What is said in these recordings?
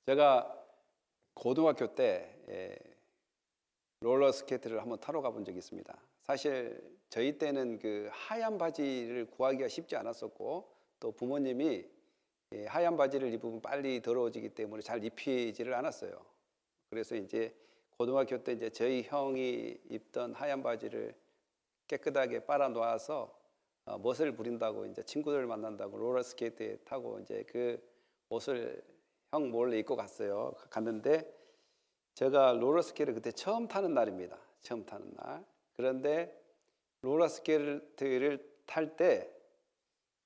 제가 고등학교 때 롤러스케이트를 한번 타러 가본 적이 있습니다. 사실 저희 때는 그 하얀 바지를 구하기가 쉽지 않았었고, 또 부모님이 하얀 바지를 입으면 빨리 더러워지기 때문에 잘 입히지를 않았어요. 그래서 이제 고등학교 때 이제 저희 형이 입던 하얀 바지를 깨끗하게 빨아 놓아서 멋을 부린다고, 이제 친구들 만난다고 롤러스케이트에 타고 이제 그 옷을 형 몰래 입고 갔는데, 제가 롤러스케이트를 그때 처음 타는 날입니다. 처음 타는 날. 그런데 롤러스케이트를 탈 때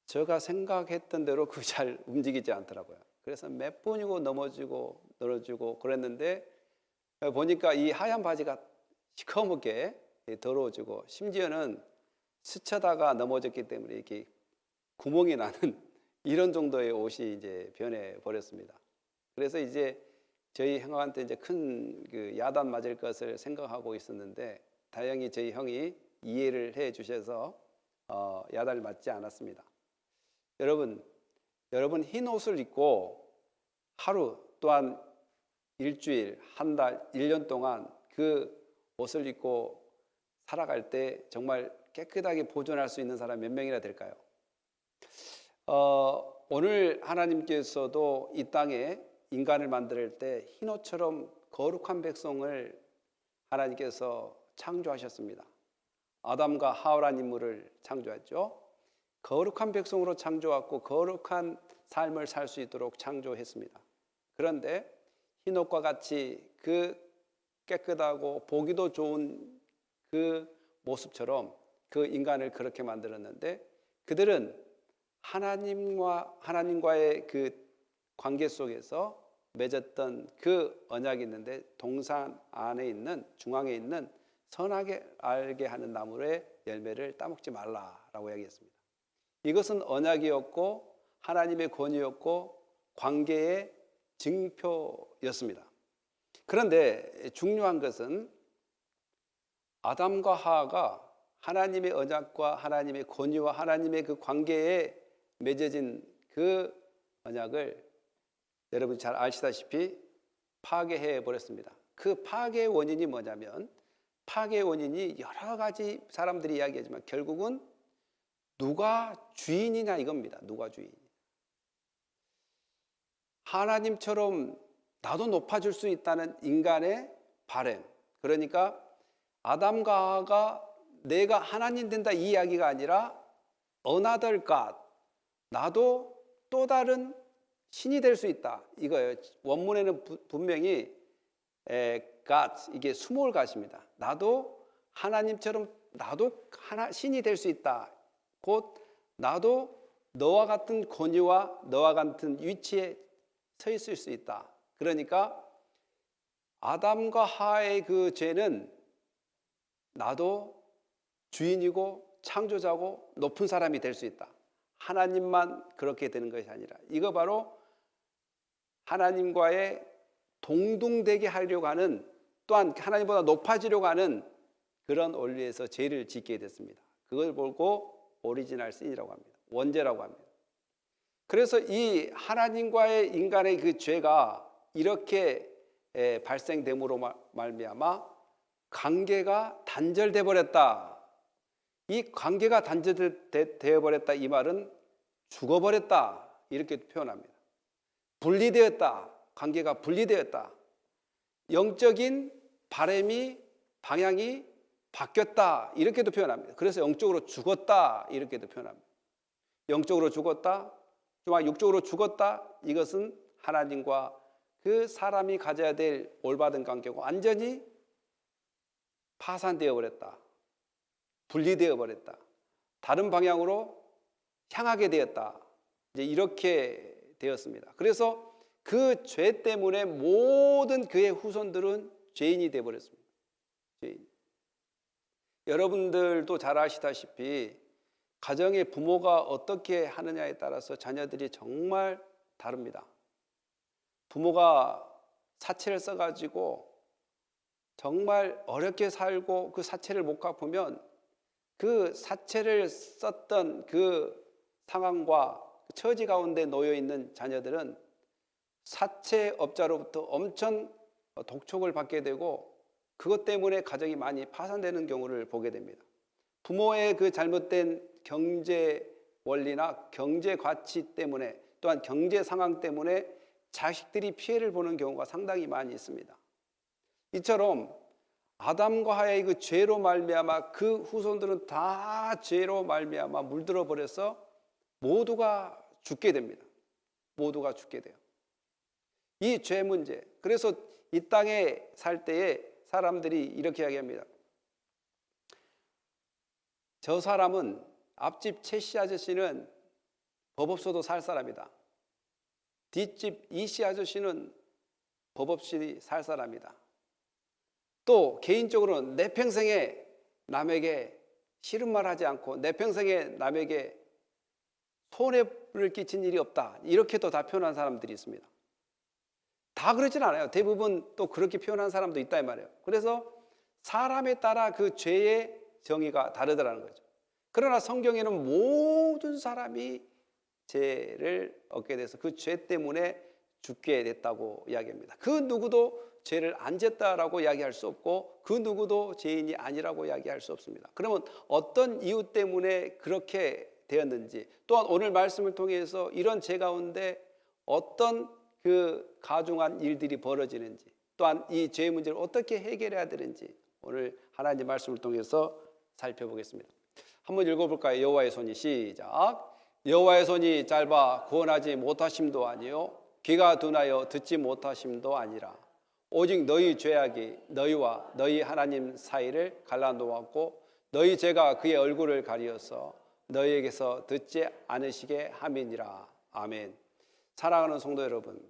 제가 생각했던 대로 그 잘 움직이지 않더라고요. 그래서 몇 번이고 넘어지고 늘어지고 그랬는데, 보니까 이 하얀 바지가 시커멓게 더러워지고, 심지어는 스쳐다가 넘어졌기 때문에 이렇게 구멍이 나는 이런 정도의 옷이 이제 변해 버렸습니다. 그래서 이제 저희 형한테 이제 큰 그 야단 맞을 것을 생각하고 있었는데, 다행히 저희 형이 이해를 해 주셔서 야단을 맞지 않았습니다. 여러분 흰 옷을 입고 하루 또한 일주일, 한 달, 1년 동안 그 옷을 입고 살아갈 때 정말 깨끗하게 보존할 수 있는 사람 몇 명이나 될까요? 오늘 하나님께서도 이 땅에 인간을 만들 때 흰옷처럼 거룩한 백성을 하나님께서 창조하셨습니다. 아담과 하와라는 인물을 창조했죠. 거룩한 백성으로 창조했고 거룩한 삶을 살 수 있도록 창조했습니다. 그런데 흰옷과 같이 그 깨끗하고 보기도 좋은 그 모습처럼 그 인간을 그렇게 만들었는데, 그들은 하나님과의 그 관계 속에서 맺었던 그 언약이 있는데, 동산 안에 있는 중앙에 있는 선하게 알게 하는 나무의 열매를 따먹지 말라라고 이야기했습니다. 이것은 언약이었고 하나님의 권위였고 관계의 증표였습니다. 그런데 중요한 것은 아담과 하와가 하나님의 언약과 하나님의 권위와 하나님의 그 관계에 맺어진 그 언약을 여러분이 잘 아시다시피 파괴해 버렸습니다. 그 파괴의 원인이 뭐냐면, 파괴의 원인이 여러 가지 사람들이 이야기하지만 결국은 누가 주인이냐 이겁니다. 누가 주인. 하나님처럼 나도 높아질 수 있다는 인간의 바램. 그러니까 아담과 하와가 내가 하나님 된다 이 이야기가 아니라 another God, 나도 또 다른 신이 될 수 있다 이거예요. 원문에는 분명히 God, 이게 스몰 God입니다. 나도 하나님처럼 나도 신이 될 수 있다. 곧 나도 너와 같은 권위와 너와 같은 위치에 서 있을 수 있다. 그러니까 아담과 하와의 그 죄는 나도 주인이고 창조자고 높은 사람이 될 수 있다. 하나님만 그렇게 되는 것이 아니라, 이거 바로 하나님과의 동등되게 하려고 하는, 또한 하나님보다 높아지려고 하는 그런 원리에서 죄를 짓게 됐습니다. 그걸 보고 오리지널 신이라고 합니다. 원죄라고 합니다. 그래서 이 하나님과의 인간의 그 죄가 이렇게 발생됨으로 말미암아 관계가 단절돼 버렸다. 이 관계가 단절되어 버렸다 이 말은 죽어버렸다 이렇게 표현합니다. 분리되었다. 관계가 분리되었다. 영적인 바람이 방향이 바뀌었다 이렇게도 표현합니다. 그래서 영적으로 죽었다 이렇게도 표현합니다. 영적으로 죽었다, 육적으로 죽었다, 이것은 하나님과 그 사람이 가져야 될 올바른 관계가 완전히 파산되어 버렸다. 분리되어 버렸다. 다른 방향으로 향하게 되었다. 이제 이렇게 되었습니다. 그래서 그 죄 때문에 모든 그의 후손들은 죄인이 되어 버렸습니다. 죄인. 여러분들도 잘 아시다시피 가정의 부모가 어떻게 하느냐에 따라서 자녀들이 정말 다릅니다. 부모가 사채를 써가지고 정말 어렵게 살고 그 사채를 못 갚으면 그 사채를 썼던 그 상황과 처지 가운데 놓여 있는 자녀들은 사채업자로부터 엄청 독촉을 받게 되고 그것 때문에 가정이 많이 파산되는 경우를 보게 됩니다. 부모의 그 잘못된 경제 원리나 경제 가치 때문에 또한 경제 상황 때문에 자식들이 피해를 보는 경우가 상당히 많이 있습니다. 이처럼 아담과 하와의 그 죄로 말미암아 그 후손들은 다 죄로 말미암아 물들어 버려서 모두가 죽게 됩니다. 모두가 죽게 돼요. 이 죄 문제. 그래서 이 땅에 살 때에 사람들이 이렇게 이야기합니다. 저 사람은 앞집 최씨 아저씨는 법 없어도 살 사람이다. 뒷집 이씨 아저씨는 법 없이 살 사람이다. 또 개인적으로는 내 평생에 남에게 싫은 말 하지 않고 내 평생에 남에게 손해를 끼친 일이 없다. 이렇게도 다 표현한 사람들이 있습니다. 다 그러진 않아요. 대부분 또 그렇게 표현한 사람도 있다 이 말이에요. 그래서 사람에 따라 그 죄의 정의가 다르더라는 거죠. 그러나 성경에는 모든 사람이 죄를 얻게 돼서 그 죄 때문에 죽게 됐다고 이야기합니다. 그 누구도 죄를 안 졌다라고 이야기할 수 없고 그 누구도 죄인이 아니라고 이야기할 수 없습니다. 그러면 어떤 이유 때문에 그렇게 되었는지, 또한 오늘 말씀을 통해서 이런 죄 가운데 어떤 그 가중한 일들이 벌어지는지, 또한 이 죄의 문제를 어떻게 해결해야 되는지 오늘 하나님 말씀을 통해서 살펴보겠습니다. 한번 읽어볼까요? 여호와의 손이 시작. 여호와의 손이 짧아 구원하지 못하심도 아니요 귀가 둔하여 듣지 못하심도 아니라 오직 너희 죄악이 너희와 너희 하나님 사이를 갈라놓았고 너희 죄가 그의 얼굴을 가리어서 너희에게서 듣지 않으시게 함이니라. 아멘. 사랑하는 성도 여러분,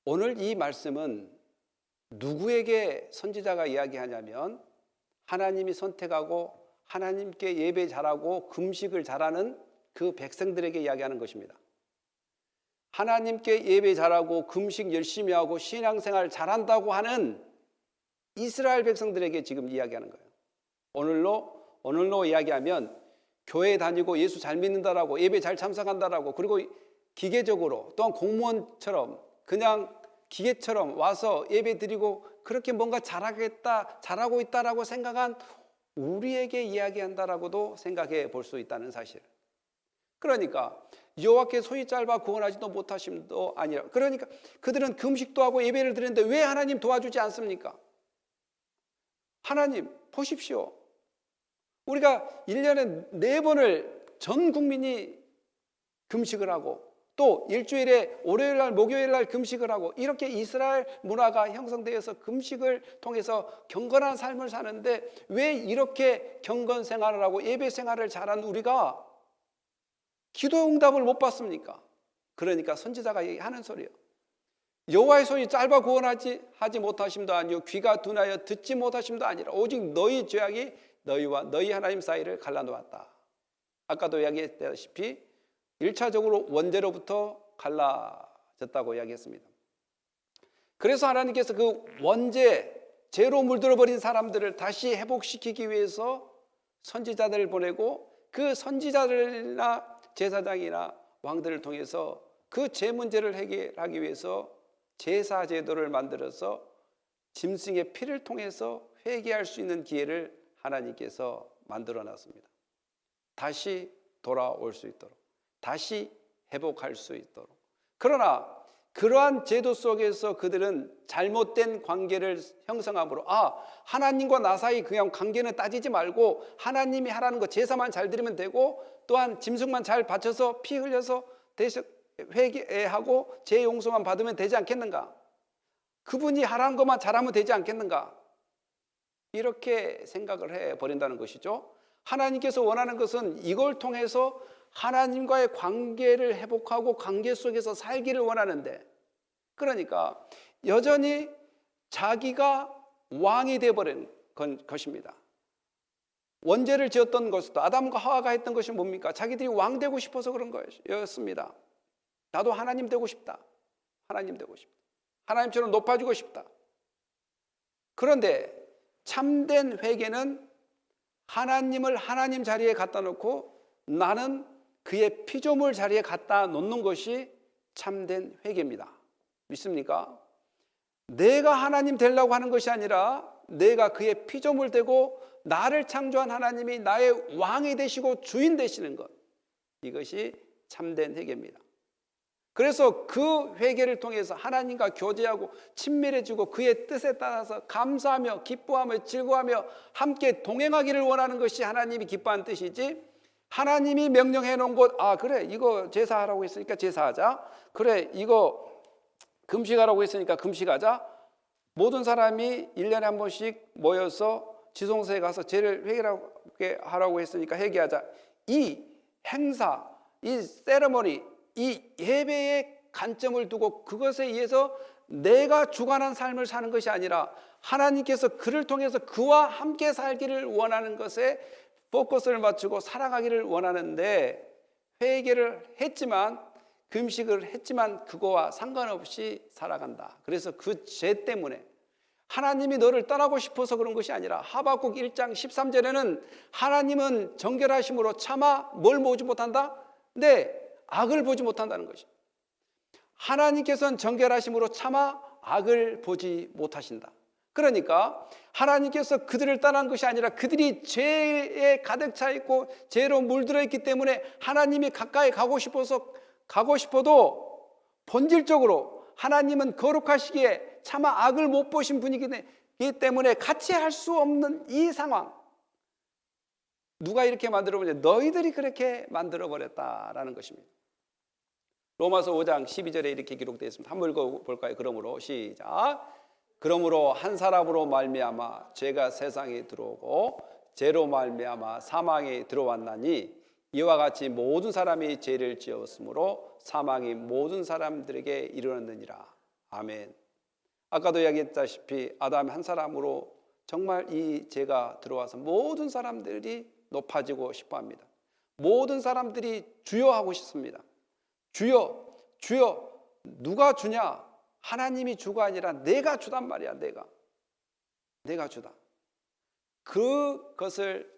오늘 이 말씀은 누구에게 선지자가 이야기하냐면 하나님이 선택하고 하나님께 예배 잘하고 금식을 잘하는 그 백성들에게 이야기하는 것입니다. 하나님께 예배 잘하고 금식 열심히 하고 신앙생활 잘한다고 하는 이스라엘 백성들에게 지금 이야기하는 거예요. 오늘로 이야기하면 교회 다니고 예수 잘 믿는다라고 예배 잘 참석한다라고 그리고 기계적으로 또한 공무원처럼 그냥 기계처럼 와서 예배 드리고 그렇게 뭔가 잘하고 있다라고 생각한 우리에게 이야기한다라고도 생각해 볼 수 있다는 사실. 그러니까 여호와께 손이 짧아 구원하지도 못하심도 아니라, 그러니까 그들은 금식도 하고 예배를 드리는데 왜 하나님 도와주지 않습니까? 하나님 보십시오. 우리가 1년에 4번을 전 국민이 금식을 하고 또 일주일에 월요일 날 목요일 날 금식을 하고 이렇게 이스라엘 문화가 형성되어서 금식을 통해서 경건한 삶을 사는데 왜 이렇게 경건 생활을 하고 예배 생활을 잘한 우리가 기도 응답을 못 받습니까? 그러니까 선지자가 하는 소리예요. 여호와의 손이 짧아 구원하지 못하심도 아니요 귀가 둔하여 듣지 못하심도 아니라 오직 너희 죄악이 너희와 너희 하나님 사이를 갈라놓았다. 아까도 이야기했다시피 1차적으로 원죄로부터 갈라졌다고 이야기했습니다. 그래서 하나님께서 그 원죄, 죄로 물들어버린 사람들을 다시 회복시키기 위해서 선지자들을 보내고 그 선지자들이나 제사장이나 왕들을 통해서 그 죄 문제를 해결하기 위해서 제사 제도를 만들어서 짐승의 피를 통해서 회개할 수 있는 기회를 하나님께서 만들어 놨습니다. 다시 돌아올 수 있도록, 다시 회복할 수 있도록. 그러나 그러한 제도 속에서 그들은 잘못된 관계를 형성함으로 하나님과 나 사이 그냥 관계는 따지지 말고 하나님이 하라는 거 제사만 잘 드리면 되고 또한 짐승만 잘 바쳐서 피 흘려서 회개하고 죄 용서만 받으면 되지 않겠는가? 그분이 하라는 것만 잘하면 되지 않겠는가? 이렇게 생각을 해버린다는 것이죠. 하나님께서 원하는 것은 이걸 통해서 하나님과의 관계를 회복하고 관계 속에서 살기를 원하는데, 그러니까 여전히 자기가 왕이 되어버린 것입니다. 원죄를 지었던 것도 아담과 하와가 했던 것이 뭡니까? 자기들이 왕 되고 싶어서 그런 거였습니다. 나도 하나님 되고 싶다. 하나님 되고 싶다. 하나님처럼 높아지고 싶다. 그런데 참된 회개는 하나님을 하나님 자리에 갖다 놓고 나는 그의 피조물 자리에 갖다 놓는 것이 참된 회개입니다. 믿습니까? 내가 하나님 되려고 하는 것이 아니라 내가 그의 피조물 되고 나를 창조한 하나님이 나의 왕이 되시고 주인 되시는 것, 이것이 참된 회개입니다. 그래서 그 회개를 통해서 하나님과 교제하고 친밀해지고 그의 뜻에 따라서 감사하며 기뻐하며 즐거워하며 함께 동행하기를 원하는 것이 하나님이 기뻐하는 뜻이지, 하나님이 명령해 놓은 것, 그래 이거 제사하라고 했으니까 제사하자, 그래 이거 금식하라고 했으니까 금식하자, 모든 사람이 1년에 한 번씩 모여서 지성소에 가서 죄를 회개하라고 했으니까 회개하자, 이 행사, 이 세레머니, 이 예배의 관점을 두고 그것에 의해서 내가 주관한 삶을 사는 것이 아니라 하나님께서 그를 통해서 그와 함께 살기를 원하는 것에 포커스를 맞추고 살아가기를 원하는데, 회개를 했지만 금식을 했지만 그거와 상관없이 살아간다. 그래서 그 죄 때문에 하나님이 너를 떠나고 싶어서 그런 것이 아니라 하박국 1장 13절에는 하나님은 정결하심으로 차마 뭘 보지 못한다? 악을 보지 못한다는 것이. 하나님께서는 정결하심으로 차마 악을 보지 못하신다. 그러니까 하나님께서 그들을 떠난 것이 아니라 그들이 죄에 가득 차 있고 죄로 물들어 있기 때문에 하나님이 가까이 가고 싶어도 본질적으로 하나님은 거룩하시기에 차마 악을 못 보신 분이기 때문에 같이 할 수 없는 이 상황, 누가 이렇게 만들어버렸냐? 너희들이 그렇게 만들어버렸다라는 것입니다. 로마서 5장 12절에 이렇게 기록되어 있습니다. 한번 읽어볼까요? 그러므로 시작. 그러므로 한 사람으로 말미암아 죄가 세상에 들어오고 죄로 말미암아 사망이 들어왔나니 이와 같이 모든 사람이 죄를 지었으므로 사망이 모든 사람들에게 이르렀느니라. 아멘. 아까도 이야기했다시피 아담 한 사람으로 정말 이 죄가 들어와서 모든 사람들이 높아지고 싶어합니다. 모든 사람들이 주여 하고 싶습니다. 주여, 주여. 누가 주냐? 하나님이 주가 아니라 내가 주단 말이야. 내가 주다. 그것을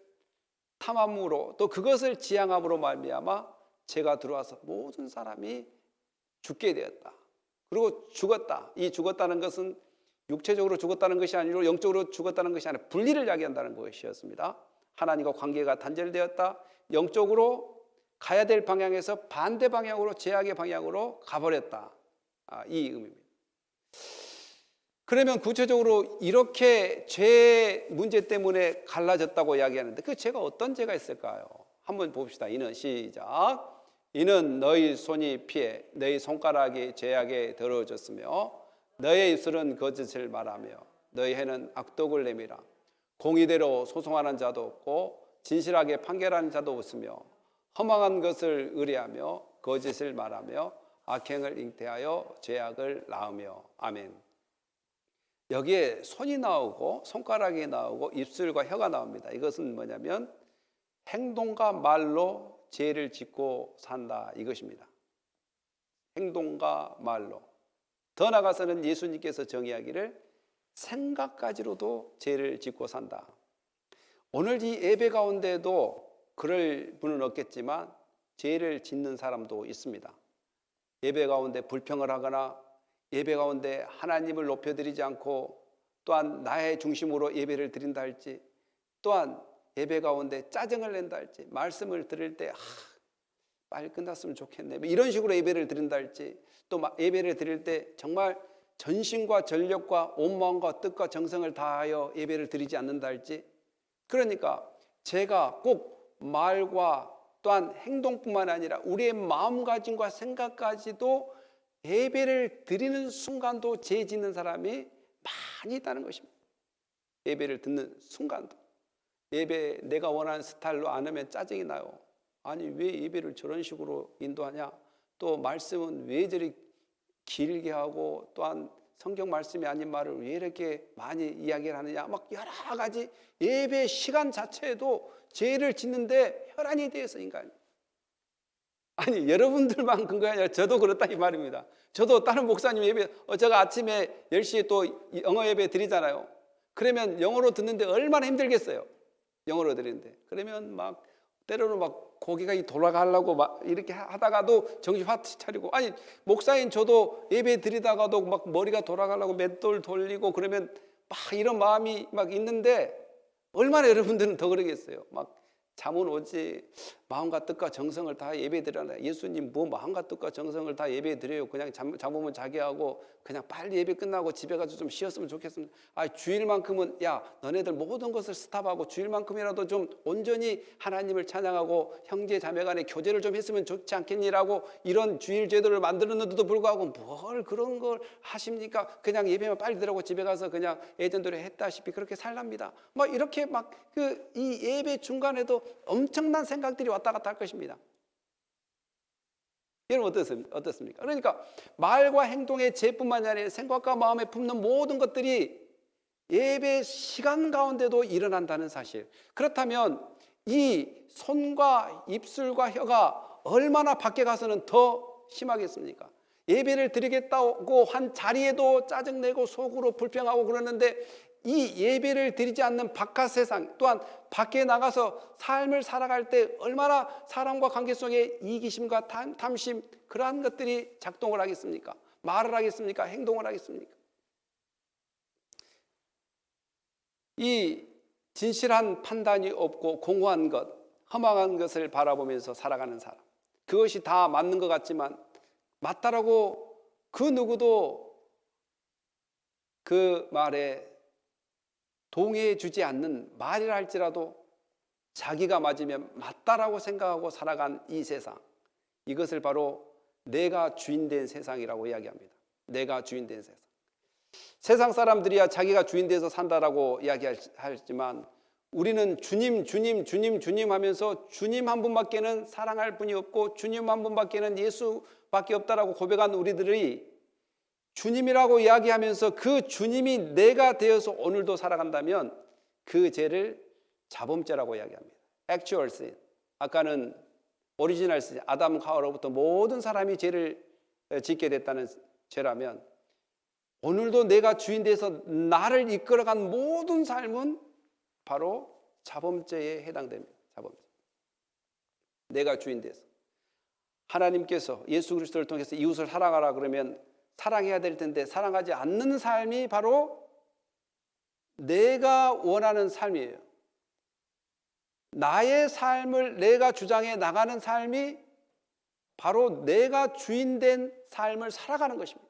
탐함으로 또 그것을 지향함으로 말미암아 죄가 들어와서 모든 사람이 죽게 되었다. 그리고 죽었다. 이 죽었다는 것은 육체적으로 죽었다는 것이 아니라 영적으로 죽었다는 것이 아니라 분리를 이야기한다는 것이었습니다. 하나님과 관계가 단절되었다. 영적으로 가야 될 방향에서 반대 방향으로, 죄악의 방향으로 가버렸다. 이 의미입니다. 그러면 구체적으로 이렇게 죄 문제 때문에 갈라졌다고 이야기하는데 그 죄가 어떤 죄가 있을까요? 한번 봅시다. 이는 시작. 이는 너희 손이 피해 너희 손가락이 죄악에 더러워졌으며 너의 입술은 거짓을 말하며 너희 혀는 악독을 내밀어 공의대로 소송하는 자도 없고 진실하게 판결하는 자도 없으며 허망한 것을 의뢰하며 거짓을 말하며 악행을 잉태하여 죄악을 낳으며. 아멘. 여기에 손이 나오고 손가락이 나오고 입술과 혀가 나옵니다. 이것은 뭐냐면 행동과 말로 죄를 짓고 산다 이것입니다. 행동과 말로. 더 나아가서는 예수님께서 정의하기를 생각까지로도 죄를 짓고 산다. 오늘 이 예배 가운데도 그럴 분은 없겠지만 죄를 짓는 사람도 있습니다. 예배 가운데 불평을 하거나 예배 가운데 하나님을 높여드리지 않고 또한 나의 중심으로 예배를 드린다 할지, 또한 예배 가운데 짜증을 낸다 할지, 말씀을 들을 때 빨리 끝났으면 좋겠네 이런 식으로 예배를 드린다 할지, 또 예배를 드릴 때 정말 전심과 전력과 온 마음과 뜻과 정성을 다하여 예배를 드리지 않는다 할지, 그러니까 제가 꼭 말과 또한 행동뿐만 아니라 우리의 마음가짐과 생각까지도 예배를 드리는 순간도 죄 짓는 사람이 많이 있다는 것입니다. 예배를 듣는 순간도 예배 내가 원하는 스타일로 안 하면 짜증이 나요. 아니 왜 예배를 저런 식으로 인도하냐, 또 말씀은 왜 저리 길게 하고 또한 성경 말씀이 아닌 말을 왜 이렇게 많이 이야기를 하느냐, 막 여러 가지 예배 시간 자체에도 죄를 짓는데 혈안이 되어서 인간이. 아니 여러분들만 그런 거 아니라 저도 그렇다 이 말입니다. 저도 다른 목사님 예배 제가 아침에 10시에 또 영어 예배 드리잖아요. 그러면 영어로 듣는데 얼마나 힘들겠어요. 영어로 드리는데 그러면 막 때로는 막 고개가 돌아가려고 막 이렇게 하다가도 정신 확 차리고, 아니 목사인 저도 예배 드리다가도 막 머리가 돌아가려고 맷돌 돌리고 그러면 막 이런 마음이 막 있는데, 얼마나 여러분들은 더 그러겠어요. 막 잠은 오지 마음과 뜻과 정성을 다 예배 드려라. 예수님 뭐 마음과 뜻과 정성을 다 예배 드려요. 그냥 잠오면 자게 하고 그냥 빨리 예배 끝나고 집에 가서 좀 쉬었으면 좋겠습니다. 아, 주일만큼은 야 너네들 모든 것을 스탑하고 주일만큼이라도 좀 온전히 하나님을 찬양하고 형제 자매 간에 교제를 좀 했으면 좋지 않겠니라고 이런 주일 제도를 만들었는데도 불구하고 뭘 그런 걸 하십니까? 그냥 예배만 빨리 드리고 집에 가서 그냥 예전대로 했다시피 그렇게 살랍니다. 막 이렇게 막 이 예배 중간에도 엄청난 생각들이 왔다 갔다 할 것입니다. 여러분 어떻습니까? 그러니까 말과 행동의 죄뿐만이 아니라 생각과 마음에 품는 모든 것들이 예배 시간 가운데도 일어난다는 사실. 그렇다면 이 손과 입술과 혀가 얼마나 밖에 가서는 더 심하겠습니까? 예배를 드리겠다고 한 자리에도 짜증내고 속으로 불평하고 그러는데, 이 예배를 드리지 않는 바깥 세상, 또한 밖에 나가서 삶을 살아갈 때 얼마나 사람과 관계 속에 이기심과 탐심, 그러한 것들이 작동을 하겠습니까? 말을 하겠습니까? 행동을 하겠습니까? 이 진실한 판단이 없고 공허한 것, 허망한 것을 바라보면서 살아가는 사람, 그것이 다 맞는 것 같지만 맞다라고 그 누구도 그 말에 동의해 주지 않는 말이라 할지라도 자기가 맞으면 맞다라고 생각하고 살아간 이 세상, 이것을 바로 내가 주인된 세상이라고 이야기합니다. 내가 주인된 세상. 세상 사람들이야 자기가 주인돼서 산다라고 이야기하지만 우리는 주님 주님 주님 주님 하면서 주님 한 분밖에는 사랑할 분이 없고 주님 한 분밖에는 예수밖에 없다라고 고백한 우리들이 주님이라고 이야기하면서 그 주님이 내가 되어서 오늘도 살아간다면 그 죄를 자범죄라고 이야기합니다. Actual sin. 아까는 오리지널 sin, 아담 하와로부터 모든 사람이 죄를 짓게 됐다는 죄라면, 오늘도 내가 주인 돼서 나를 이끌어간 모든 삶은 바로 자범죄에 해당됩니다. 자범죄. 내가 주인 돼서 하나님께서 예수 그리스도를 통해서 이웃을 사랑하라 그러면 사랑해야 될 텐데 사랑하지 않는 삶이 바로 내가 원하는 삶이에요. 나의 삶을 내가 주장해 나가는 삶이 바로 내가 주인된 삶을 살아가는 것입니다.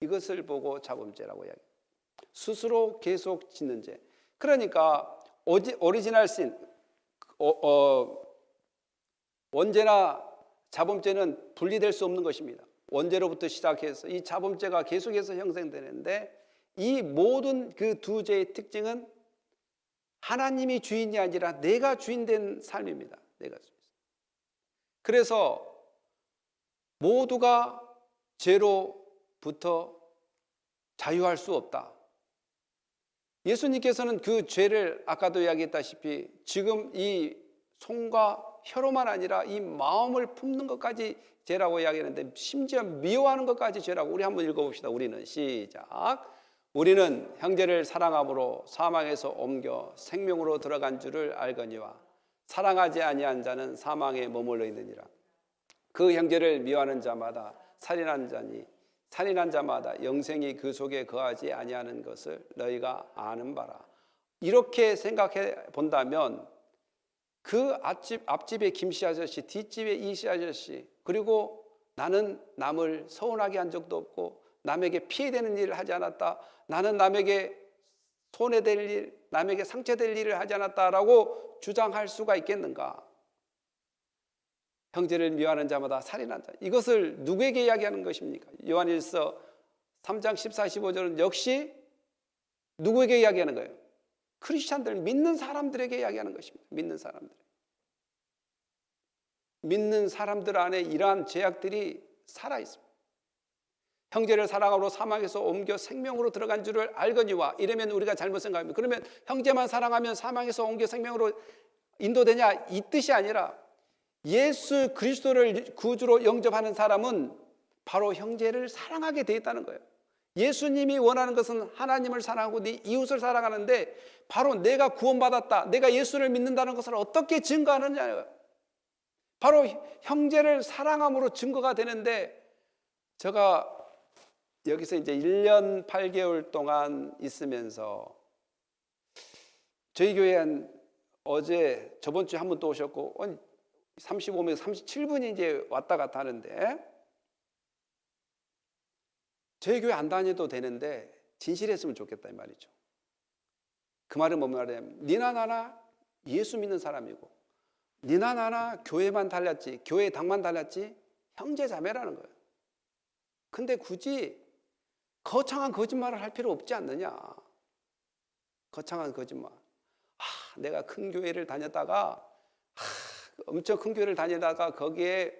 이것을 보고 자범죄라고 이야기합니다. 스스로 계속 짓는 죄. 그러니까 오리지널 신, 언제나 자범죄는 분리될 수 없는 것입니다. 원죄로부터 시작해서 이 자범죄가 계속해서 형성되는데, 이 모든 그 두 죄의 특징은 하나님이 주인이 아니라 내가 주인된 삶입니다. 내가 주인. 그래서 모두가 죄로부터 자유할 수 없다. 예수님께서는 그 죄를 아까도 이야기했다시피 지금 이 손과 혀로만 아니라 이 마음을 품는 것까지 죄라고 이야기하는데, 심지어 미워하는 것까지 죄라고. 우리 한번 읽어봅시다. 우리는 시작. 우리는 형제를 사랑함으로 사망에서 옮겨 생명으로 들어간 줄을 알거니와 사랑하지 아니한 자는 사망에 머물러 있느니라. 그 형제를 미워하는 자마다 살인한 자니 살인한 자마다 영생이 그 속에 거하지 아니하는 것을 너희가 아는 바라. 이렇게 생각해 본다면 그 앞집의 김씨 아저씨, 뒷집의 이씨 아저씨, 그리고 나는 남을 서운하게 한 적도 없고 남에게 피해되는 일을 하지 않았다, 나는 남에게 손해될 일, 남에게 상처될 일을 하지 않았다라고 주장할 수가 있겠는가? 형제를 미워하는 자마다 살인한 자, 이것을 누구에게 이야기하는 것입니까? 요한일서 3장 14, 15절은 역시 누구에게 이야기하는 거예요? 크리스찬들, 믿는 사람들에게 이야기하는 것입니다. 믿는 사람들. 믿는 사람들 안에 이러한 죄악들이 살아있습니다. 형제를 사랑하러 사망에서 옮겨 생명으로 들어간 줄을 알거니와. 이러면 우리가 잘못 생각합니다. 그러면 형제만 사랑하면 사망에서 옮겨 생명으로 인도되냐? 이 뜻이 아니라 예수 그리스도를 구주로 영접하는 사람은 바로 형제를 사랑하게 되어 있다는 거예요. 예수님이 원하는 것은 하나님을 사랑하고 네 이웃을 사랑하는데, 바로 내가 구원받았다, 내가 예수를 믿는다는 것을 어떻게 증거하느냐예요. 바로 형제를 사랑함으로 증거가 되는데, 제가 여기서 이제 1년 8개월 동안 있으면서 저희 교회에 어제 저번 주에 한 번 또 오셨고 35명 37분이 이제 왔다 갔다 하는데, 저희 교회 안 다녀도 되는데 진실했으면 좋겠다 이 말이죠. 그 말은 뭔 말이냐면, 니나 나나 예수 믿는 사람이고, 니나 나나 교회만 달랐지, 교회 당만 달랐지 형제 자매라는 거예요. 근데 굳이 거창한 거짓말을 할 필요 없지 않느냐. 거창한 거짓말. 내가 큰 교회를 다녔다가, 엄청 큰 교회를 다니다가 거기에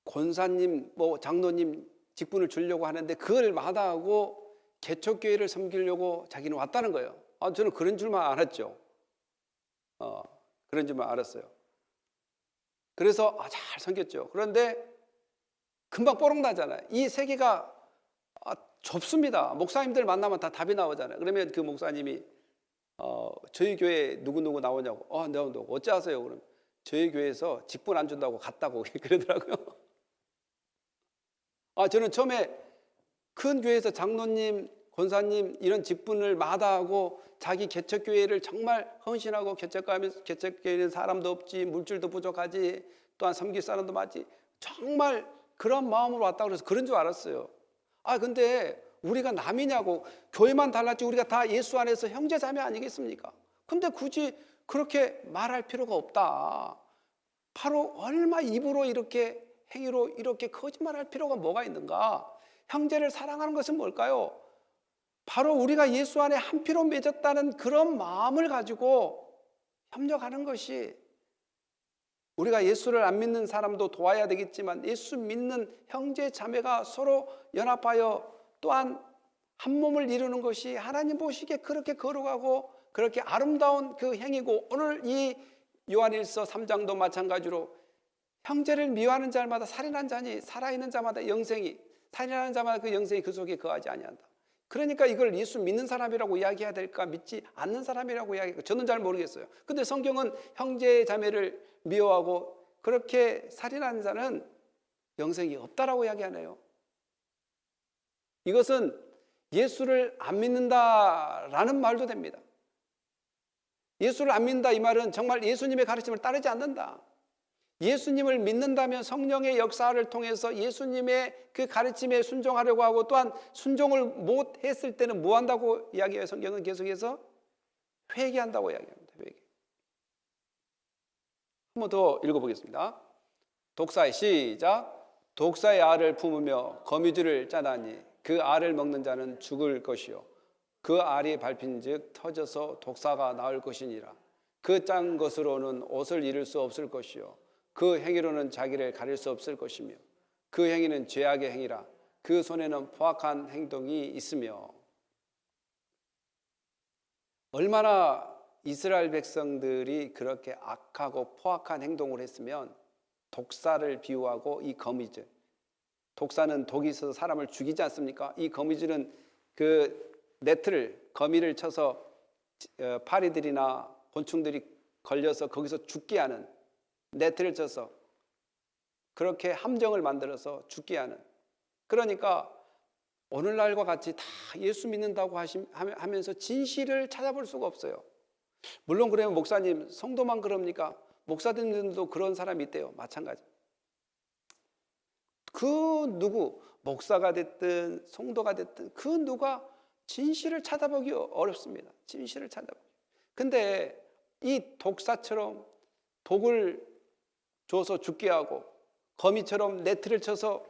권사님, 장로님 직분을 주려고 하는데 그걸 마다하고 개척교회를 섬기려고 자기는 왔다는 거예요. 저는 그런 줄만 알았죠. 그런 줄만 알았어요. 그래서 잘 섬겼죠. 그런데 금방 뽀록 나잖아요. 이 세계가 좁습니다. 목사님들 만나면 다 답이 나오잖아요. 그러면 그 목사님이 저희 교회 누구누구 나오냐고. 내가 어찌 아세요? 그러면 저희 교회에서 직분 안 준다고 갔다고 그러더라고요. 저는 처음에 큰 교회에서 장로님, 권사님 이런 직분을 마다하고 자기 개척교회를 정말 헌신하고 개척하면서, 개척교회는 사람도 없지, 물질도 부족하지, 또한 섬길 사람도 많지, 정말 그런 마음으로 왔다고 그래서 그런 줄 알았어요. 근데 우리가 남이냐고, 교회만 달랐지 우리가 다 예수 안에서 형제 자매 아니겠습니까? 근데 굳이 그렇게 말할 필요가 없다. 바로 얼마 입으로 이렇게 행위로 이렇게 거짓말할 필요가 뭐가 있는가? 형제를 사랑하는 것은 뭘까요? 바로 우리가 예수 안에 한 피로 맺었다는 그런 마음을 가지고 협력하는 것이, 우리가 예수를 안 믿는 사람도 도와야 되겠지만 예수 믿는 형제 자매가 서로 연합하여 또한 한 몸을 이루는 것이 하나님 보시기에 그렇게 거룩하고 그렇게 아름다운 그 행위고, 오늘 이 요한일서 3장도 마찬가지로 형제를 미워하는 자마다 살인한 자니 살아있는 자마다 영생이, 살인하는 자마다 그 영생이 그 속에 거하지 아니한다. 그러니까 이걸 예수 믿는 사람이라고 이야기해야 될까, 믿지 않는 사람이라고 이야기할까, 저는 잘 모르겠어요. 근데 성경은 형제 자매를 미워하고 그렇게 살인하는 자는 영생이 없다라고 이야기하네요. 이것은 예수를 안 믿는다라는 말도 됩니다. 예수를 안 믿는다 이 말은 정말 예수님의 가르침을 따르지 않는다. 예수님을 믿는다면 성령의 역사를 통해서 예수님의 그 가르침에 순종하려고 하고, 또한 순종을 못 했을 때는 뭐 한다고 이야기해요? 성경은 계속해서 회개한다고 이야기합니다. 회개. 한 번 더 읽어보겠습니다. 독사의 시작. 독사의 알을 품으며 거미줄을 짜다니 그 알을 먹는 자는 죽을 것이요 그 알이 밟힌즉 터져서 독사가 나을 것이니라. 그 짠 것으로는 옷을 잃을 수 없을 것이요 그 행위로는 자기를 가릴 수 없을 것이며 그 행위는 죄악의 행위라. 그 손에는 포악한 행동이 있으며. 얼마나 이스라엘 백성들이 그렇게 악하고 포악한 행동을 했으면 독사를 비유하고 이 거미줄, 독사는 독이 있어서 사람을 죽이지 않습니까? 이 거미줄은 그 네트를, 거미를 쳐서 파리들이나 곤충들이 걸려서 거기서 죽게 하는, 네트를 쳐서 그렇게 함정을 만들어서 죽게 하는. 그러니까 오늘날과 같이 다 예수 믿는다고 하면서 진실을 찾아볼 수가 없어요. 물론 그러면 목사님, 성도만 그럽니까? 목사님들도 그런 사람이 있대요. 마찬가지. 그 누구, 목사가 됐든 성도가 됐든 그 누가 진실을 찾아보기 어렵습니다. 진실을 찾아보기. 근데 이 독사처럼 독을 줘서 죽게 하고 거미처럼 네트를 쳐서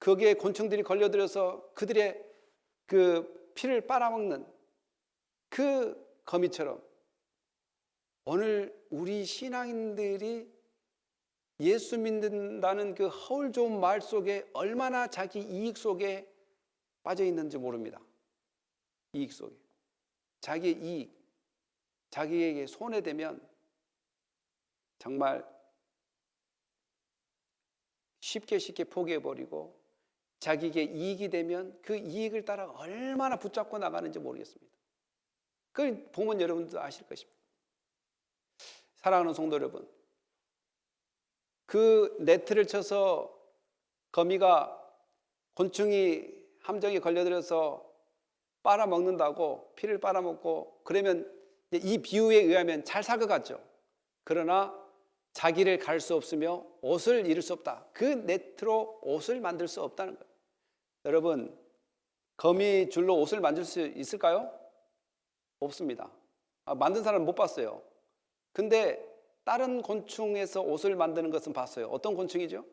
거기에 곤충들이 걸려들어서 그들의 그 피를 빨아먹는 그 거미처럼, 오늘 우리 신앙인들이 예수 믿는다는 그 허울 좋은 말 속에 얼마나 자기 이익 속에 빠져 있는지 모릅니다. 이익 속에. 자기의 이익, 자기에게 손해되면 정말 쉽게 포기해버리고, 자기에게 이익이 되면 그 이익을 따라 얼마나 붙잡고 나가는지 모르겠습니다. 그걸 보면 여러분도 아실 것입니다. 사랑하는 성도 여러분, 그 네트를 쳐서 거미가 곤충이 함정에 걸려들어서 빨아먹는다고, 피를 빨아먹고, 그러면 이 비유에 의하면 잘 살 것 같죠. 그러나 자기를 갈 수 없으며 옷을 잃을 수 없다. 그 네트로 옷을 만들 수 없다는 거예요. 여러분, 거미줄로 옷을 만들 수 있을까요? 없습니다. 만든 사람 못 봤어요. 근데 다른 곤충에서 옷을 만드는 것은 봤어요. 어떤 곤충이죠?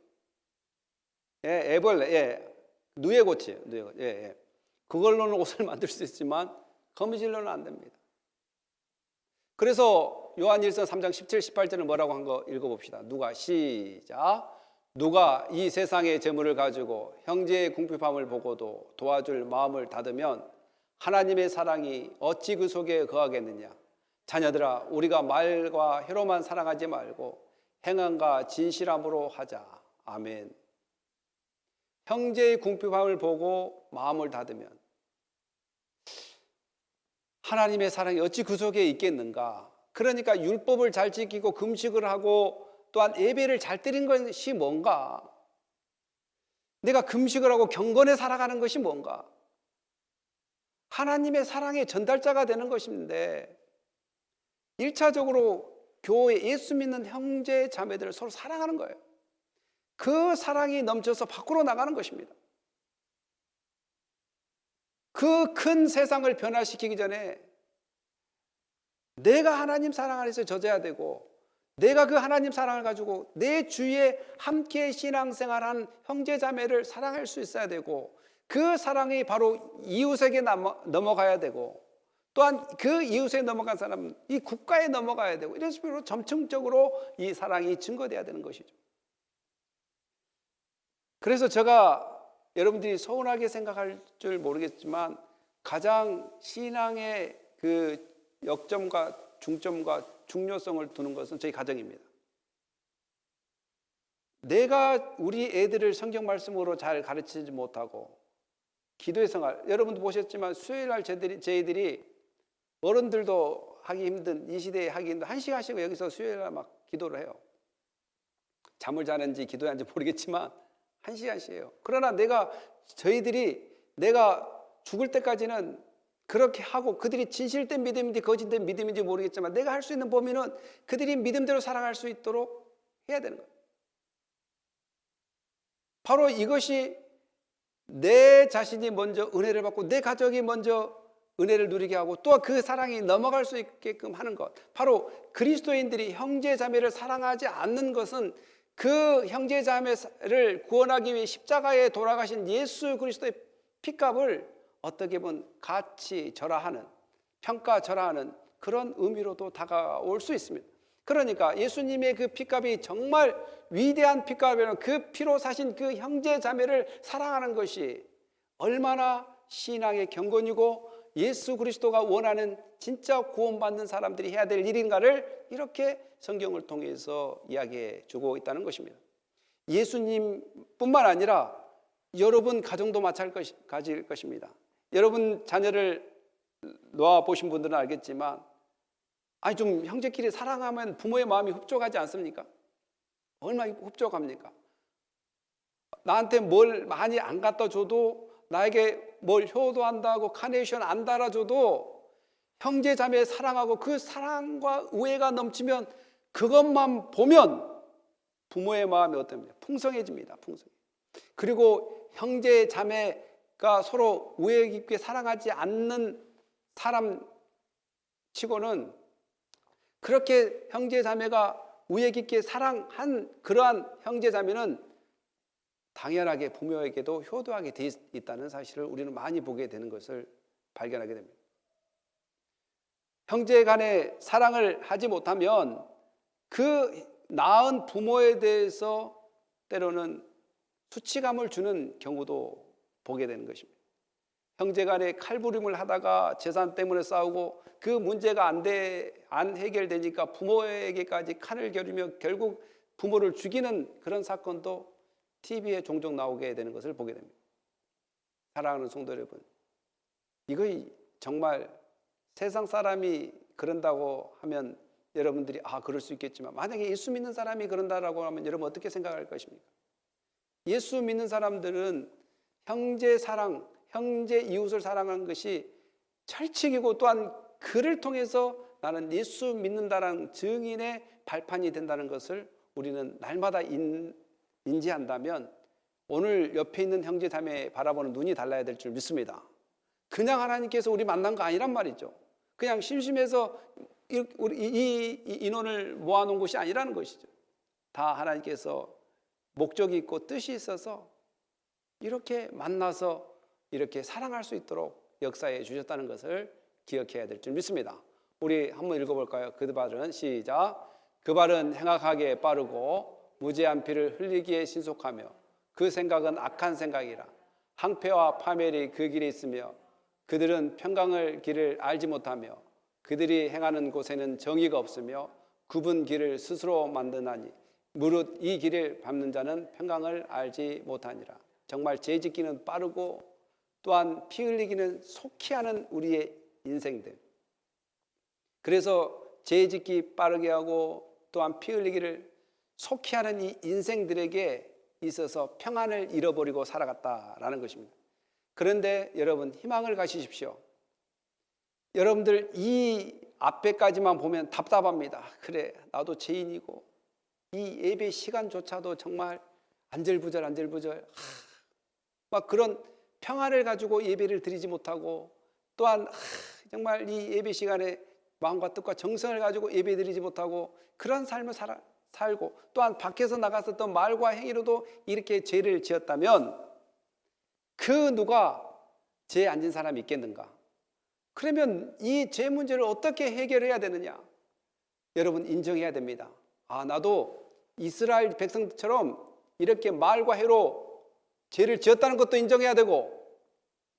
예, 애벌레, 예, 누에고치, 예, 예. 그걸로는 옷을 만들 수 있지만 거미줄로는 안 됩니다. 그래서 요한일서 3장 17, 18절은 뭐라고 한 거 읽어봅시다. 누가 시작. 누가 이 세상의 재물을 가지고 형제의 궁핍함을 보고도 도와줄 마음을 닫으면 하나님의 사랑이 어찌 그 속에 거하겠느냐. 자녀들아, 우리가 말과 혀로만 사랑하지 말고 행함과 진실함으로 하자. 아멘. 형제의 궁핍함을 보고 마음을 닫으면 하나님의 사랑이 어찌 그 속에 있겠는가. 그러니까 율법을 잘 지키고 금식을 하고 또한 예배를 잘 드리는 것이 뭔가? 내가 금식을 하고 경건에 살아가는 것이 뭔가? 하나님의 사랑의 전달자가 되는 것인데 1차적으로 교회 예수 믿는 형제 자매들을 서로 사랑하는 거예요. 그 사랑이 넘쳐서 밖으로 나가는 것입니다. 그 큰 세상을 변화시키기 전에 내가 하나님 사랑 안에서 젖어야 되고 내가 그 하나님 사랑을 가지고 내 주위에 함께 신앙생활한 형제자매를 사랑할 수 있어야 되고 그 사랑이 바로 이웃에게 넘어가야 되고 또한 그 이웃에 넘어간 사람은 이 국가에 넘어가야 되고 이런 식으로 점층적으로 이 사랑이 증거돼야 되는 것이죠. 그래서 제가 여러분들이 서운하게 생각할 줄 모르겠지만 가장 신앙의 그 역점과 중점과 중요성을 두는 것은 저희 가정입니다. 내가 우리 애들을 성경 말씀으로 잘 가르치지 못하고 기도의 생활, 여러분도 보셨지만 수요일 날 저희들이 어른들도 하기 힘든 이 시대에 하기 힘든 1시간씩 여기서 수요일 날 막 기도를 해요. 잠을 자는지 기도하는지 모르겠지만 1시간씩이에요. 그러나 저희들이 내가 죽을 때까지는 그렇게 하고 그들이 진실된 믿음인지 거짓된 믿음인지 모르겠지만 내가 할 수 있는 범위는 그들이 믿음대로 살아갈 수 있도록 해야 되는 거예요. 바로 이것이 내 자신이 먼저 은혜를 받고 내 가족이 먼저 은혜를 누리게 하고 또 그 사랑이 넘어갈 수 있게끔 하는 것. 바로 그리스도인들이 형제 자매를 사랑하지 않는 것은 그 형제 자매를 구원하기 위해 십자가에 돌아가신 예수 그리스도의 피값을 어떻게 보면 가치 절하하는, 평가 절하하는 그런 의미로도 다가올 수 있습니다. 그러니까 예수님의 그 피값이 정말 위대한 피값이라면 그 피로 사신 그 형제 자매를 사랑하는 것이 얼마나 신앙의 경건이고 예수 그리스도가 원하는 진짜 구원받는 사람들이 해야 될 일인가를 이렇게 성경을 통해서 이야기해 주고 있다는 것입니다. 예수님뿐만 아니라 여러분 가정도 마찬가지일 것입니다. 여러분 자녀를 놓아보신 분들은 알겠지만 좀 형제끼리 사랑하면 부모의 마음이 흡족하지 않습니까? 얼마나 흡족합니까? 나한테 뭘 많이 안 갖다 줘도 나에게 뭘 효도한다고 카네이션 안 달아줘도 형제 자매 사랑하고 그 사랑과 우애가 넘치면 그것만 보면 부모의 마음이 어떻습니까? 풍성해집니다. 풍성해. 그리고 형제 자매가 서로 우애 깊게 사랑하지 않는 사람 치고는 그렇게 형제 자매가 우애 깊게 사랑한 그러한 형제 자매는 당연하게 부모에게도 효도하게 돼 있다는 사실을 우리는 많이 보게 되는 것을 발견하게 됩니다. 형제 간에 사랑을 하지 못하면 그 낳은 부모에 대해서 때로는 수치감을 주는 경우도 보게 되는 것입니다. 형제 간에 칼부림을 하다가 재산 때문에 싸우고 그 문제가 안 해결되니까 부모에게까지 칼을 겨루며 결국 부모를 죽이는 그런 사건도 TV에 종종 나오게 되는 것을 보게 됩니다. 사랑하는 성도 여러분, 이거 정말 세상 사람이 그런다고 하면 여러분들이 그럴 수 있겠지만 만약에 예수 믿는 사람이 그런다라고 하면 여러분 어떻게 생각할 것입니까? 예수 믿는 사람들은 형제 사랑, 형제 이웃을 사랑하는 것이 철칙이고 또한 그를 통해서 나는 예수 믿는다라는 증인의 발판이 된다는 것을 우리는 날마다 인지한다면 오늘 옆에 있는 형제 자매 바라보는 눈이 달라야 될 줄 믿습니다. 그냥 하나님께서 우리 만난 거 아니란 말이죠. 그냥 심심해서 이 인원을 모아놓은 것이 아니라는 것이죠. 다 하나님께서 목적이 있고 뜻이 있어서 이렇게 만나서 이렇게 사랑할 수 있도록 역사해 주셨다는 것을 기억해야 될 줄 믿습니다. 우리 한번 읽어볼까요? 그 발은 시작. 그 발은 행악하게 빠르고 무죄한 피를 흘리기에 신속하며 그 생각은 악한 생각이라. 항폐와 파멸이 그 길에 있으며 그들은 평강을 길을 알지 못하며 그들이 행하는 곳에는 정의가 없으며 굽은 길을 스스로 만드나니 무릇 이 길을 밟는 자는 평강을 알지 못하니라. 정말 죄짓기는 빠르고 또한 피 흘리기는 속히 하는 우리의 인생들. 그래서 죄짓기 빠르게 하고 또한 피 흘리기를 속히 하는 이 인생들에게 있어서 평안을 잃어버리고 살아갔다라는 것입니다. 그런데 여러분 희망을 가지십시오. 여러분들 이 앞에까지만 보면 답답합니다. 그래 나도 죄인이고 이 예배 시간조차도 정말 안절부절 막 그런 평안을 가지고 예배를 드리지 못하고 또한 정말 이 예배 시간에 마음과 뜻과 정성을 가지고 예배 드리지 못하고 그런 삶을 살고 또한 밖에서 나갔었던 말과 행위로도 이렇게 죄를 지었다면 그 누가 죄에 앉은 사람이 있겠는가? 그러면 이 죄 문제를 어떻게 해결해야 되느냐? 여러분 인정해야 됩니다. 나도 이스라엘 백성처럼 이렇게 말과 해로 죄를 지었다는 것도 인정해야 되고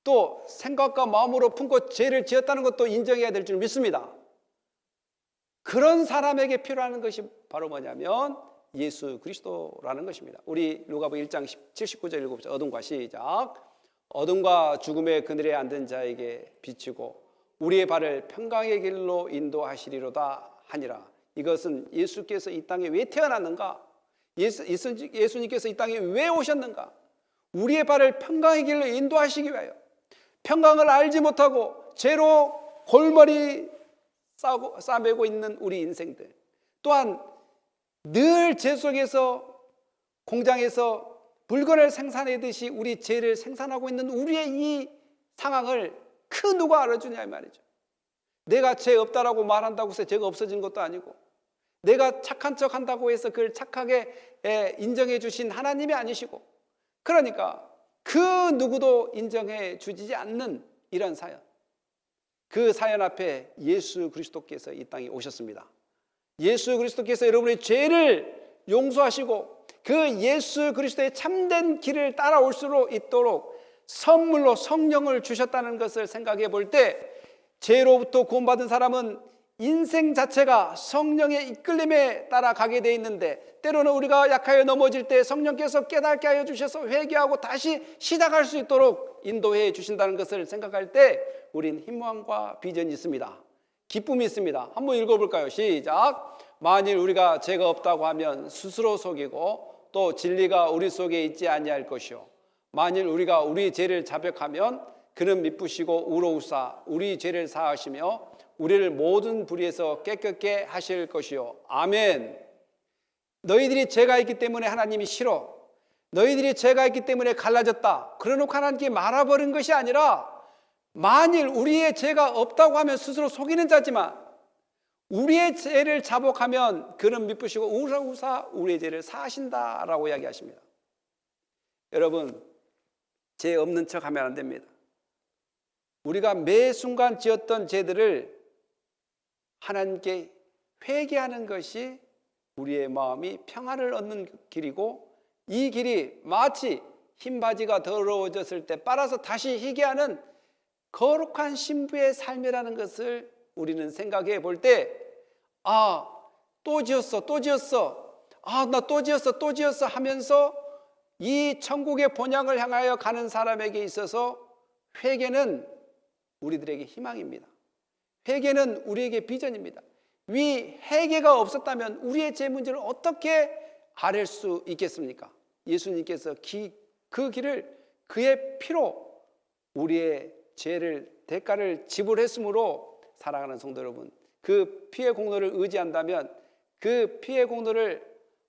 또 생각과 마음으로 품고 죄를 지었다는 것도 인정해야 될 줄 믿습니다. 그런 사람에게 필요한 것이 바로 뭐냐면 예수 그리스도라는 것입니다. 우리 누가복음 1장 79절 읽어보죠. 어둠과 시작. 어둠과 죽음의 그늘에 앉은 자에게 비치고 우리의 발을 평강의 길로 인도하시리로다 하니라. 이것은 예수께서 이 땅에 왜 태어났는가? 예수님께서 이 땅에 왜 오셨는가? 우리의 발을 평강의 길로 인도하시기 위하여 평강을 알지 못하고 죄로 골머리 싸매고 있는 우리 인생들 또한 늘 죄 속에서 공장에서 물건을 생산하듯이 우리 죄를 생산하고 있는 우리의 이 상황을 그 누가 알아주냐 이 말이죠. 내가 죄 없다라고 말한다고 해서 죄가 없어진 것도 아니고 내가 착한 척 한다고 해서 그걸 착하게 인정해 주신 하나님이 아니시고 그러니까 그 누구도 인정해 주지 않는 이런 사연, 그 사연 앞에 예수 그리스도께서 이 땅에 오셨습니다. 예수 그리스도께서 여러분의 죄를 용서하시고 그 예수 그리스도의 참된 길을 따라올 수 있도록 선물로 성령을 주셨다는 것을 생각해 볼 때 죄로부터 구원받은 사람은 인생 자체가 성령의 이끌림에 따라 가게 돼 있는데 때로는 우리가 약하여 넘어질 때 성령께서 깨닫게 하여 주셔서 회개하고 다시 시작할 수 있도록 인도해 주신다는 것을 생각할 때 우린 희망과 비전이 있습니다. 기쁨이 있습니다. 한번 읽어볼까요? 시작. 만일 우리가 죄가 없다고 하면 스스로 속이고 또 진리가 우리 속에 있지 아니할 것이요 만일 우리가 우리 죄를 자백하면 그는 미쁘시고 우로우사 우리 죄를 사하시며 우리를 모든 불의에서 깨끗게 하실 것이요 아멘. 너희들이 죄가 있기 때문에 하나님이 싫어, 너희들이 죄가 있기 때문에 갈라졌다 그러놓고 하나님께 말아버린 것이 아니라 만일 우리의 죄가 없다고 하면 스스로 속이는 자지만 우리의 죄를 자복하면 그는 미쁘시고 우로우사 우리의 죄를 사하신다라고 이야기하십니다. 여러분 죄 없는 척 하면 안 됩니다. 우리가 매 순간 지었던 죄들을 하나님께 회개하는 것이 우리의 마음이 평안을 얻는 길이고 이 길이 마치 흰 바지가 더러워졌을 때 빨아서 다시 희게 하는 거룩한 신부의 삶이라는 것을 우리는 생각해 볼 때 또 지었어 나 또 지었어 하면서 이 천국의 본향을 향하여 가는 사람에게 있어서 회개는 우리들에게 희망입니다. 회개는 우리에게 비전입니다. 이 회개가 없었다면 우리의 죄 문제를 어떻게 앓을 수 있겠습니까? 예수님께서 그 길을 그의 피로 우리의 죄를 대가를 지불했으므로, 사랑하는 성도 여러분, 그 피의 공로를 의지한다면 그 피의 공로를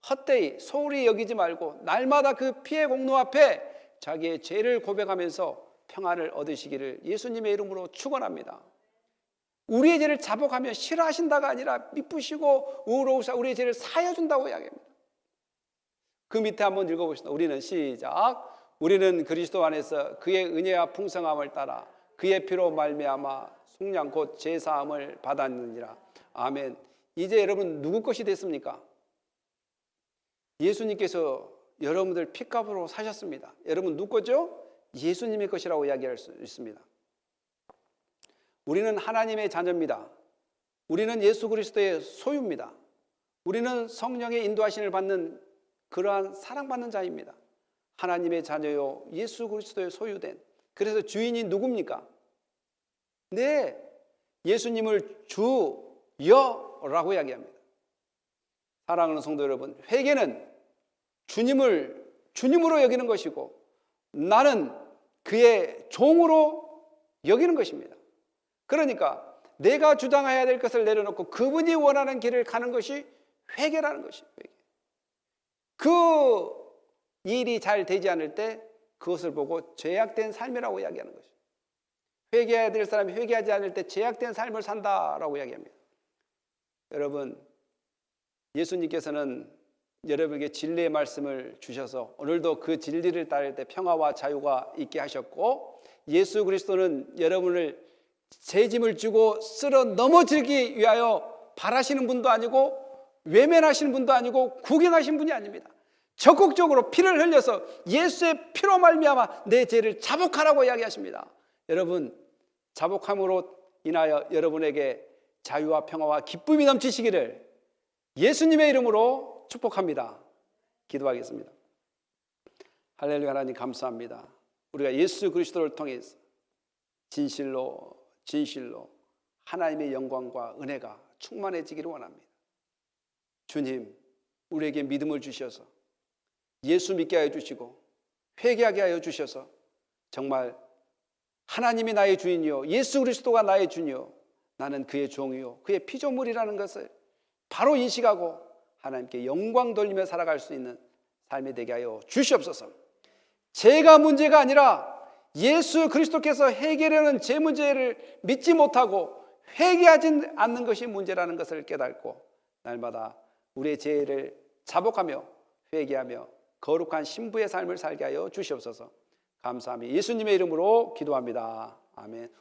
헛되이 소홀히 여기지 말고 날마다 그 피의 공로 앞에 자기의 죄를 고백하면서 평안을 얻으시기를 예수님의 이름으로 축원합니다. 우리의 죄를 자복하며 싫어하신다가 아니라 미쁘시고 의로우사 우리의 죄를 사여준다고 이야기합니다. 그 밑에 한번 읽어보시다. 우리는 시작. 우리는 그리스도 안에서 그의 은혜와 풍성함을 따라 그의 피로 말미암아 속량 곧 제사함을 받았느니라. 아멘. 이제 여러분 누구 것이 됐습니까? 예수님께서 여러분들 핏값으로 사셨습니다. 여러분 누구 거죠? 예수님의 것이라고 이야기할 수 있습니다. 우리는 하나님의 자녀입니다. 우리는 예수 그리스도의 소유입니다. 우리는 성령의 인도하심을 받는 그러한 사랑받는 자입니다. 하나님의 자녀요 예수 그리스도의 소유된. 그래서 주인이 누굽니까? 네, 예수님을 주여라고 이야기합니다. 사랑하는 성도 여러분, 회개는 주님으로 여기는 것이고 나는 그의 종으로 여기는 것입니다. 그러니까 내가 주장해야 될 것을 내려놓고 그분이 원하는 길을 가는 것이 회개라는 것입니다. 그 일이 잘 되지 않을 때 그것을 보고 죄악된 삶이라고 이야기하는 것입니다. 회개해야 될 사람이 회개하지 않을 때 죄악된 삶을 산다라고 이야기합니다. 여러분, 예수님께서는 여러분에게 진리의 말씀을 주셔서 오늘도 그 진리를 따를 때 평화와 자유가 있게 하셨고, 예수 그리스도는 여러분을 죄짐을 주고 쓸어 넘어지기 위하여 바라시는 분도 아니고 외면하시는 분도 아니고 구경하신 분이 아닙니다. 적극적으로 피를 흘려서 예수의 피로 말미암아 내 죄를 자복하라고 이야기하십니다. 여러분, 자복함으로 인하여 여러분에게 자유와 평화와 기쁨이 넘치시기를 예수님의 이름으로 축복합니다. 기도하겠습니다. 할렐루야. 하나님 감사합니다. 우리가 예수 그리스도를 통해서 진실로 하나님의 영광과 은혜가 충만해지기를 원합니다. 주님, 우리에게 믿음을 주셔서 예수 믿게 하여 주시고 회개하게 하여 주셔서 정말 하나님이 나의 주인이요 예수 그리스도가 나의 주인이요 나는 그의 종이요 그의 피조물이라는 것을 바로 인식하고 하나님께 영광 돌리며 살아갈 수 있는 삶이 되게 하여 주시옵소서. 죄가 문제가 아니라 예수 그리스도께서 해결하는 죄 문제를 믿지 못하고 회개하지 않는 것이 문제라는 것을 깨닫고 날마다 우리의 죄를 자복하며 회개하며 거룩한 신부의 삶을 살게 하여 주시옵소서. 감사하며 예수님의 이름으로 기도합니다. 아멘.